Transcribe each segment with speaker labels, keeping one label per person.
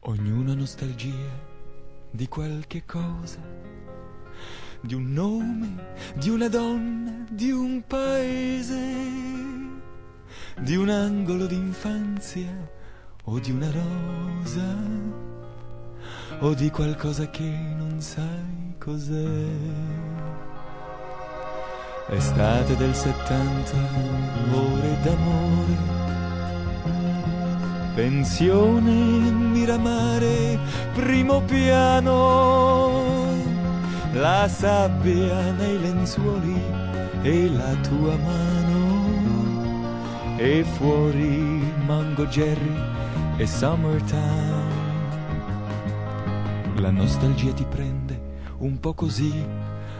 Speaker 1: Ognuno ha nostalgia di qualche cosa, di un nome, di una donna, di un paese, di un angolo d'infanzia o di una rosa, o di qualcosa che non sai cos'è. Estate del 70, ore d'amore, pensione, Miramare, primo piano, la sabbia nei lenzuoli e la tua mano, e fuori Mango Jerry e Summertime. La nostalgia ti prende un po' così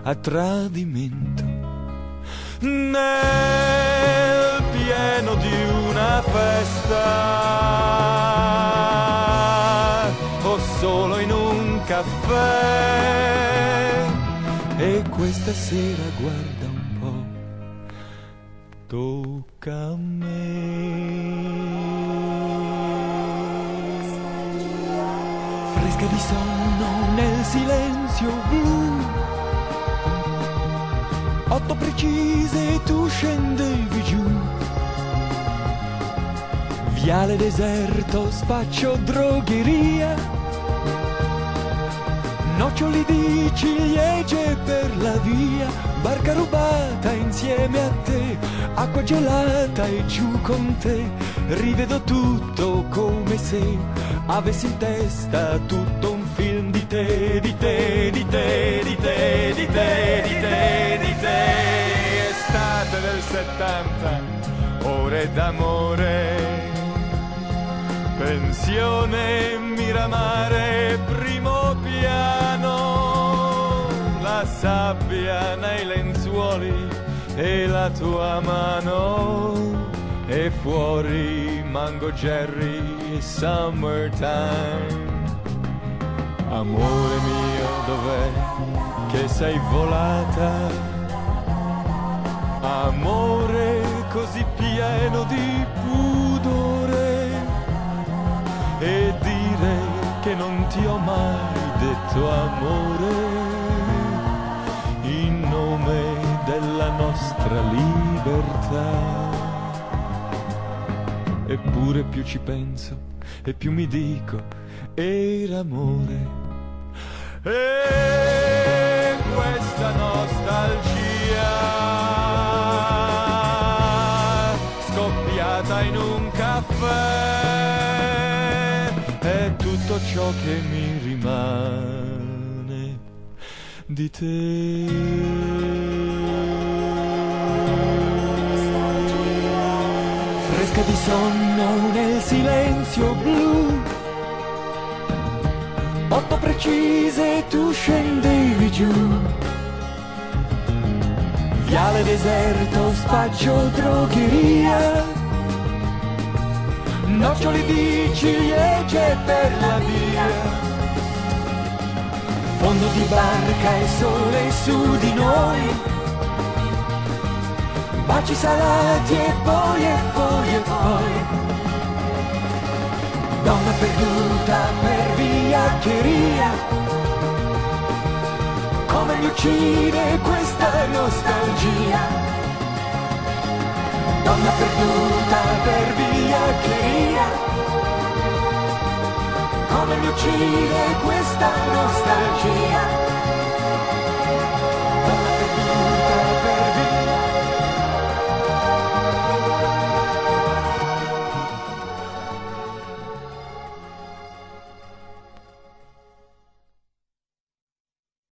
Speaker 1: a tradimento, nel pieno di una festa o solo in un caffè, e questa sera guarda un po', tocca a me. Fresca di sonno nel silenzio blu, 8 precise tu scendevi giù, viale deserto, spaccio, drogheria, noccioli di ciliegie per la via, barca rubata insieme a te, acqua gelata e giù con te, rivedo tutto come se avessi in testa tutto un film di te, di te, di te, di te, di te, di te, di te. Estate del 70, ore d'amore, pensione, Miramare, primo piano, la sabbia nei lenzuoli e la tua mano, e fuori Mango Jerry e Summertime. Amore mio, dov'è che sei volata? Amore così pieno di pudore, e dire che non ti ho mai detto amore, in nome della nostra libertà. Eppure più ci penso e più mi dico, era amore. E questa nostalgia scoppiata in un caffè è tutto ciò che mi rimane di te. Fresca di sonno nel silenzio blu, 8 precise tu scendevi giù, viale deserto, spaccio, drogheria, noccioli di ciliegie per la via, fondo di barca e sole su di noi, baci salati e poi, e poi, e poi, donna perduta per vigliaccheria, come mi uccide questa nostalgia, donna perduta per vigliaccheria, come mi uccide questa nostalgia.